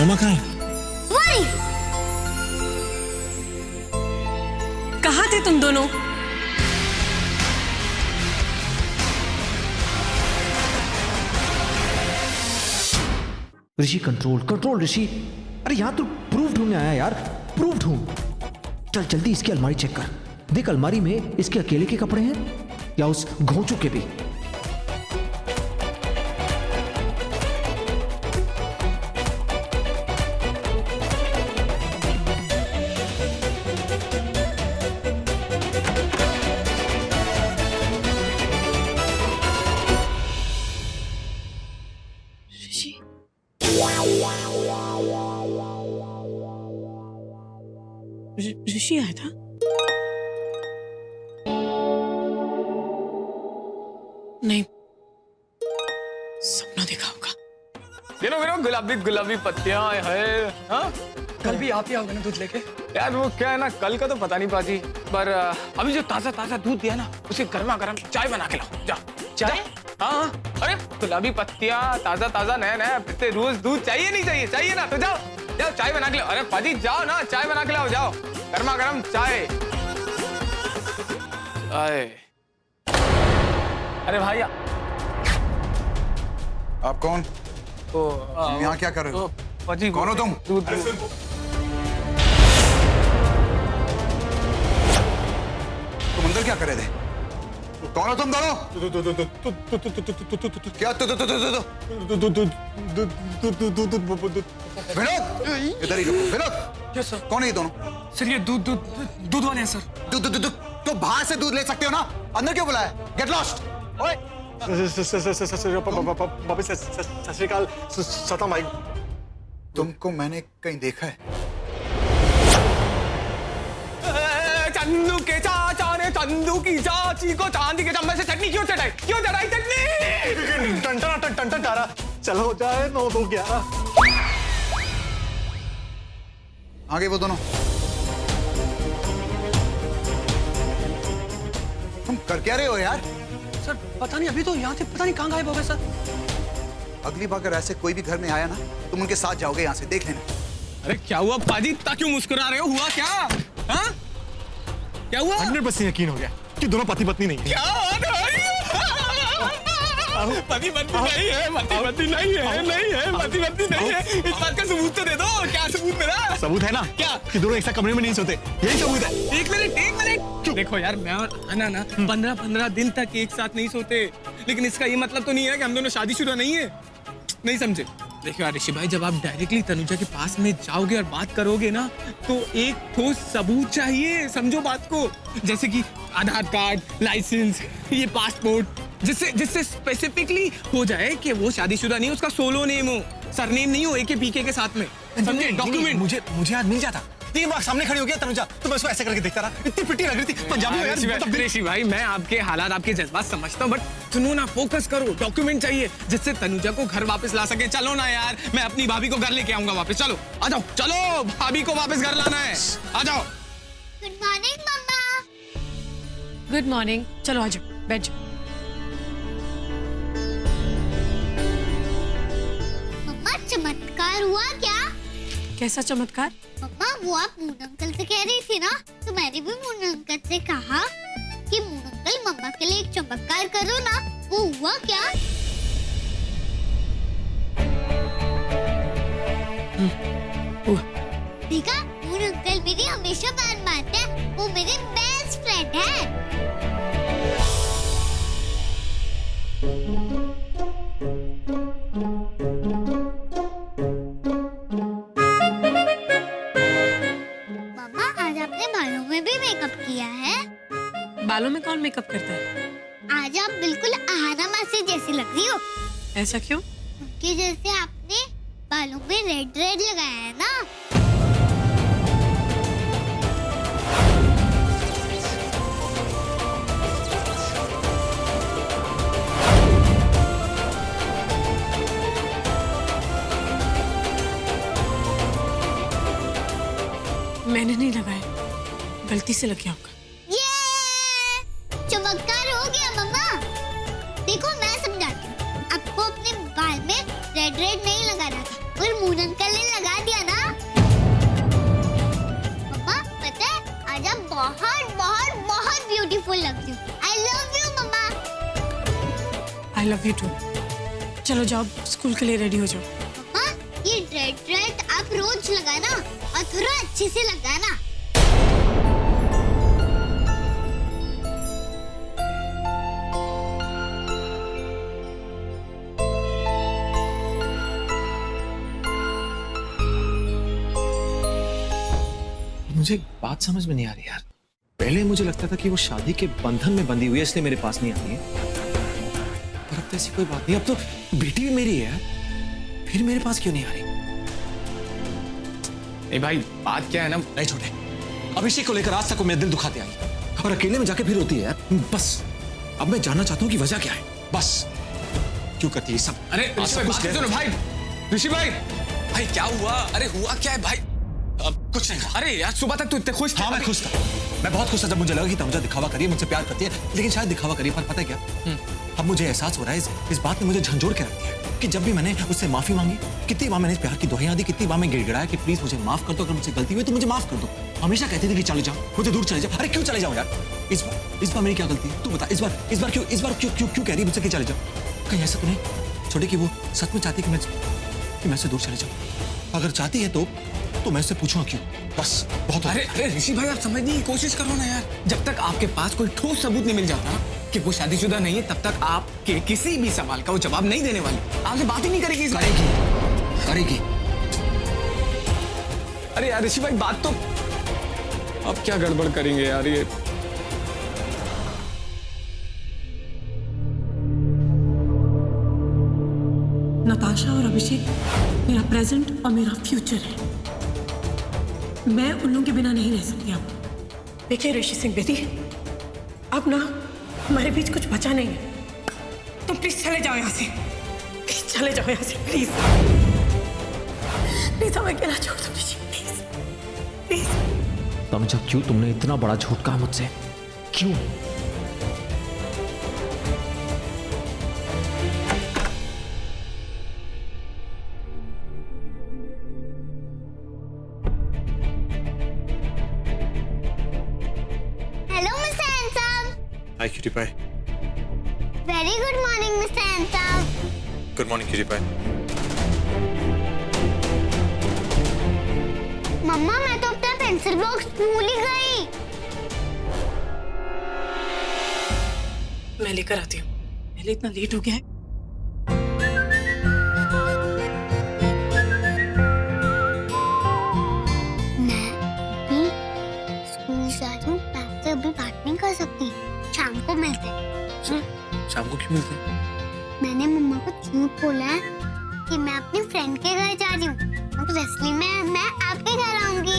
मम्मा कहाँ है? वही। कहाँ थे तुम दोनों? ऋषि कंट्रोल कंट्रोल ऋषि। अरे यहाँ तो प्रूफ ढूंढने आया यार, प्रूफ ढूंढ। चल जल्दी इसकी अलमारी चेक कर, देख अलमारी में इसके अकेले के कपड़े हैं या उस घोंचू के भी। ऋषि आया था? नहीं, सपना देखा होगा। गिनो गुलाबी गुलाबी पत्तियां है। हाँ? कल भी आप ही आओगे ना दूध लेके? यार वो क्या है ना, कल का तो पता नहीं पाजी, पर अभी जो ताजा ताजा दूध दिया ना, उसे गर्मा गर्म चाय बना के लाओ। जा चाय? हाँ, अरे गुलाबी पत्तियां, ताजा ताजा नया नया पत्ते, रोज दूध चाहिए नहीं चाहिए? चाहिए ना, तो जाओ जाओ चाय बना के लाओ। अरे पाजी जाओ ना, चाय बना के लाओ, जाओ गर्मा गर्म चाय। अरे भाई आप कौन? तुम यहाँ क्या कर रहे हो? पाजी कौन हो तुम? दूध तुम अंदर क्या कर रहे थे? कौन हो तुम दोनों? क्या विनोद, इधर ही रुको। Vinod, yes sir. कौन है ये दोनों? सर ये दूध वाले हैं सर। दूध तो बाहर से दूध ले सकते हो ना, अंदर क्यों बुलाया? Get lost. ओए सत श्री अकाल सतम भाई। तुमको मैंने कहीं देखा है? चंदू के चाचा ने चंदू की चाची को चांदी के चम्मच से चटनी क्यों चढ़ाई? क्यों चढ़ाई चटनी? टन टारा चलो जाए 9 2 11। आगे वो दोनों। तुम कर क्या रहे हो यार? सर पता नहीं, अभी तो यहाँ थे, पता नहीं कहाँ गायब हो गए सर। अगली बार अगर ऐसे कोई भी घर में आया ना, तुम उनके साथ जाओगे यहाँ से, देख लेना। अरे क्या हुआ पाजी, इतना क्यों मुस्कुरा रहे हो? हुआ क्या? हाँ? क्या हुआ? 100% यकीन हो गया कि दोनों पति पत्नी नहीं है। क्या बात है? पति पत्नी नहीं है, पति पत्नी नहीं है, नहीं है, पति पत्नी नहीं है। इस बात का सबूत तो दे दो। क्या सबूत मेरा? सबूत है ना? क्या? कि दोनों एक साथ कमरे में नहीं सोते, यही सबूत है। एक मिनट। देखो यार, मैं और अना ना 15 दिन तक एक साथ नहीं सोते, लेकिन इसका ये मतलब तो नहीं है कि हम दोनों शादीशुदा नहीं है। नहीं समझे? देखो यार ऋषि भाई, जब आप डायरेक्टली तनुजा के पास में जाओगे और बात करोगे ना, तो एक ठोस सबूत चाहिए। समझो बात को, जैसे कि आधार कार्ड, लाइसेंस, ये पासपोर्ट, जिससे स्पेसिफिकली हो जाए कि वो शादीशुदा नहीं, उसका सोलो नेम हो, सरनेम नहीं हो एके पीके के साथ में। समझे? डॉक्यूमेंट। मुझे आज मिल जाता। 3 बार सामने खड़ी हो गया तनुजा, तो मैं उसको ऐसे करके देखता रहा। इतनी पिटी लग रही थी पंजाबी में यार। ऋषि भाई, मैं आपके हालात, आपके जज्बात समझता हूँ, बट सुनो ना, फोकस करो। डॉक्यूमेंट चाहिए जिससे तनुजा को घर वापस ला सके। चलो ना यार, मैं अपनी भाभी को घर लेके आऊंगा वापस। चलो आ जाओ, चलो भाभी को वापस घर लाना है, आ जाओ। Good morning mamma. Good morning. चलो आ जाओ, बैठ जाओ। मम्मा चमत्कार हुआ क्या? कैसा चमत्कार? मम्मा वो आप मून अंकल से कह रही थी ना, तो मैंने भी मून अंकल से कहा कि मून अंकल मम्मा के लिए एक चमत्कार करो ना। वो हुआ क्या? हुआ। देखा, मून अंकल मेरी हमेशा बात मानते हैं। वो मेरे बेस्ट फ्रेंड है। मम्मा आज आपने बालों में भी मेकअप किया है। बालों में कौन मेकअप करता है? आज आप बिल्कुल आहाना मासी जैसी लग रही हो। ऐसा क्यों? उनके जैसे आपने बालों में रेड लगाया है ना। मैंने नहीं लगाया, गलती से लग गया होगा। ये चमत्कार हो गया मम्मा। देखो मैं समझाती हूँ, आपको अपने बाल में रेड नहीं लगाना था, और मून अंकल ने लगा आई लव यू टू। चलो जाओ, स्कूल के लिए रेडी हो जाओ। हाँ, ये रेड आप रोज लगाना और थोड़ा अच्छे से लगाना। मुझे एक बात समझ में नहीं आ रही यार। पहले मुझे लगता था कि वो शादी के बंधन में बंधी हुई है, इसलिए मेरे पास नहीं आती है। पर अब तो ऐसी कोई बात नहीं, अब तो बेटी भी मेरी है, फिर मेरे पास क्यों नहीं आ रही? नहीं भाई, बात क्या है ना, नहीं छोटे, अभिषेक को लेकर आज तक वो मेरा दिल दुखाते आई और अकेले में जाके फिर होती है यार। बस अब मैं जानना चाहता हूँ कि वजह क्या है, बस क्यों करती है सब? अरे ऋषि भाई, सुनो भाई, ऋषि भाई, भाई क्या हुआ? अरे हुआ क्या है भाई? अब कुछ नहीं। अरे यार सुबह तक तो इतने खुश थे। हाँ मैं खुश था, मैं बहुत खुश था जब मुझे लगा कि तनुजा दिखावा करिए, मुझसे प्यार करती है, लेकिन शायद दिखावा करिए। पर पता है क्या, अब मुझे एहसास हो रहा है इस बात ने मुझे झंझोड़ के रख दिया कि जब भी मैंने उससे माफी मांगी, कितनी बार मैंने प्यार की दुहाइयां दी, कितनी बार मैं गिड़गिड़ाया कि प्लीज मुझे माफ कर दो, अगर मुझसे गलती हुई तो मुझे माफ कर दो। हमेशा कहती थी कि चले जाओ, मुझे दूर चले जाओ। अरे क्यों चले जाओ यार? इस बार मेरी क्या गलती है? तू बता, इस बार क्यों कह रही मुझसे कि चले जाओ? कहीं ऐसा तो नहीं छोटे कि वो सच में चाहती कि मैं से दूर चले जाऊं? अगर चाहती है तो मैं उससे पूछूंगा क्यों? बस बहुत। अरे ऋषि भाई, आप समझने की कोशिश करो ना यार। जब तक आपके पास कोई ठोस सबूत नहीं मिल जाता कि वो शादीशुदा नहीं है, तब तक आपके किसी भी सवाल का वो जवाब नहीं देने वाली, आपसे बात ही नहीं करेगी। करेगी। अरे यार ऋषि भाई, बात तो अब क्या गड़बड़ करेंगे यार ये। नताशा और अभिषेक मेरा प्रेजेंट और मेरा फ्यूचर है। मैं उन लोगों के बिना नहीं रह सकती। अब देखिए ऋषि सिंह बेटी, अब ना हमारे बीच कुछ बचा नहीं है। तुम प्लीज चले जाओ यहाँ से, प्लीज चले जाओ यहाँ से, प्लीज प्लीज हमें अकेला छोड़ दो ऋषि, प्लीज प्लीज। तनुजा क्यों तुमने इतना बड़ा झूठ कहा मुझसे? क्यों? Hi cutie pie. Very good morning mister handsome. Good morning cutie pie. Mamma, मैं तो अपना पेंसिल बॉक्स भूल ही गई। मैं लेकर आती हूँ, पहले इतना लेट हो गया है। मैं भी स्कूल जा रही हूँ, मैं आपसे अभी बात नहीं कर सकती, शाम को मिलते हैं। शाम को क्यों मिलते हैं? मैंने मम्मा को झूठ बोला है कि मैं अपनी फ्रेंड के घर जा रही हूँ, तो इसलिए मैं आपके घर आऊंगी।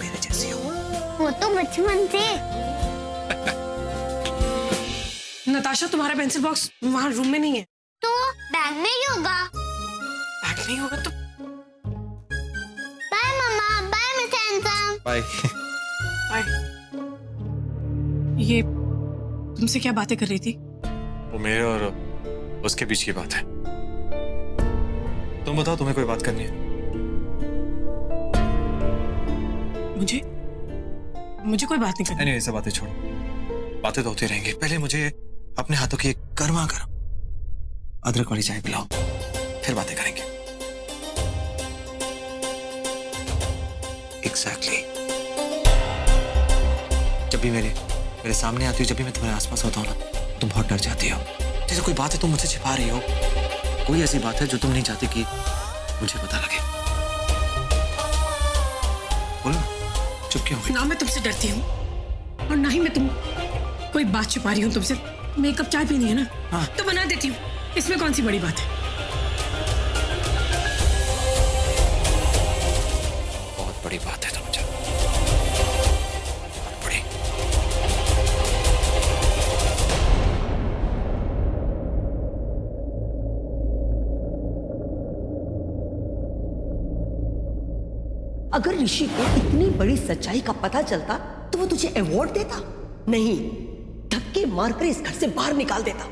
मेरे जैसी हो। वो तो बचपन से। नताशा, तुम्हारा पेंसिल बॉक्स वहाँ रूम में नहीं है। तो बैग में ही होगा। बैग नहीं होगा तो? बाय मम्मा, बाय मिस्टर हैंडसम। बाय। ये तुमसे क्या बातें कर रही थी? वो मेरे और उसके बीच की बात है। तुम बताओ, तुम्हें कोई बात करनी है? मुझे कोई बात नहीं करनी। नहीं, ऐसे बातें छोड़ो, बातें तो होती रहेंगी। पहले मुझे अपने हाथों की एक गर्मा गर्म अदरक वाली चाय पिलाओ, फिर बातें करेंगे। एग्जैक्टली। जब भी मेरे सामने आती हो, जब भी मैं तुम्हारे आसपास होता हूँ ना, तुम बहुत डर जाती हो। जैसे कोई बात है तुम मुझसे छिपा रही हो, कोई ऐसी बात है जो तुम नहीं चाहती कि मुझे पता लगे। बोलो, चुप क्यों हो गई? ना मैं तुमसे डरती हूँ और ना ही मैं कोई बात छुपा रही हूँ तुमसे। मेरे कप चाय पीनी है ना? हाँ। तो बना देती हूँ, इसमें कौन सी बड़ी बात है? बहुत बड़ी बात है तनुजा, बहुत बड़ी। अगर ऋषि को इतनी बड़ी सच्चाई का पता चलता तो वो तुझे अवार्ड देता? नहीं, धक्के मारकर इस घर से बाहर निकाल देता।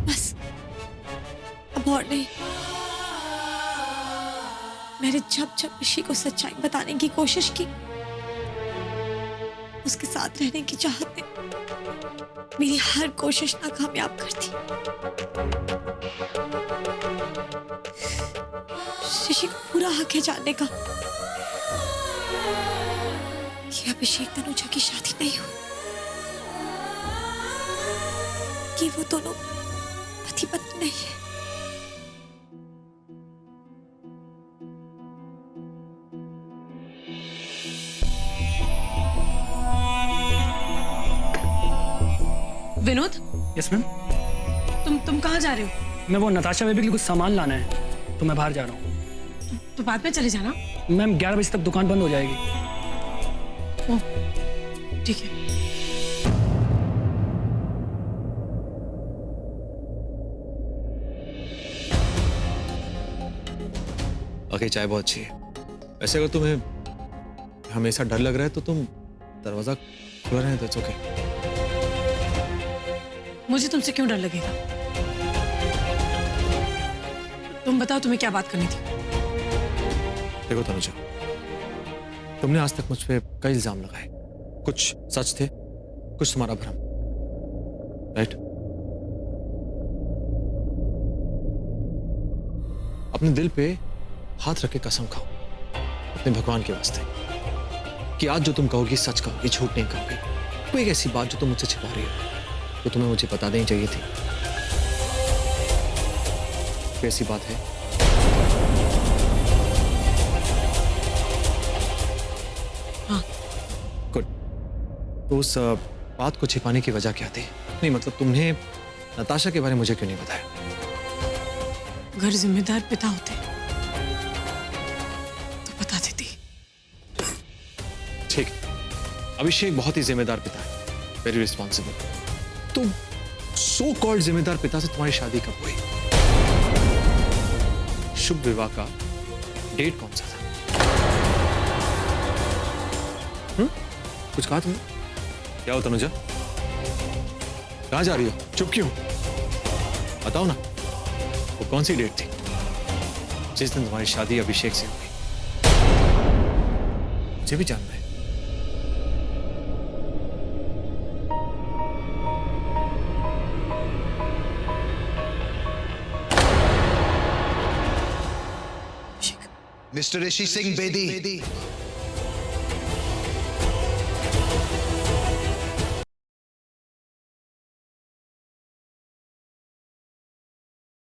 बस अब और नहीं। मैंने जब ऋषि को सच्चाई बताने की कोशिश की, उसके साथ रहने की चाहत ने मेरी हर कोशिश नाकामयाब कर दी। ऋषि को पूरा हक है जानने का कि अभिषेक तनुजा की शादी नहीं हुई, कि वो दोनों पति पत्नी नहीं है। Vinod, yes ma'am. तुम कहाँ जा रहे हो? मैं वो नताशा बेबी के लिए कुछ सामान लाना है, तो मैं बाहर जा रहा हूँ। तो बाद में चले जाना। मैम 11 बजे तक दुकान बंद हो जाएगी। ओह, ठीक है। ओके, चाय बहुत अच्छी है। वैसे अगर तुम्हें हमेशा डर लग रहा है तो तुम दरवाजा खुला रहने दो, इट्स ओके। मुझे तुमसे क्यों डर लगेगा? तुम बताओ तुम्हें क्या बात करनी थी? देखो तनुजा, तुमने आज तक मुझ पे कई इल्जाम लगाए, कुछ सच थे, कुछ तुम्हारा भ्रम, राइट? अपने दिल पे हाथ रख के कसम खाओ अपने भगवान के वास्ते कि आज जो तुम कहोगी सच कहोगी, झूठ नहीं कहोगी। कोई एक ऐसी बात जो तुम मुझसे छिपा रही हो तो तुम्हें मुझे बता देनी चाहिए थी। कोई ऐसी बात है? हाँ। गुड। तो उस बात को छिपाने की वजह क्या थी? नहीं मतलब तुमने नताशा के बारे में मुझे क्यों नहीं बताया? अगर जिम्मेदार पिता होते तो बता देती। ठीक है, अभिषेक बहुत ही जिम्मेदार पिता है, वेरी रिस्पॉन्सिबल। तो सो कॉल्ड जिम्मेदार पिता से तुम्हारी शादी कब हुई? शुभ विवाह का डेट कौन सा था? कुछ कहा तुमने? क्या हो तनुजा, कहां जा रही हो? चुप क्यों? बताओ ना, वो कौन सी डेट थी जिस दिन तुम्हारी शादी अभिषेक से हुई? मुझे भी जानना है। मिस्टर ऋषि सिंह बेदी,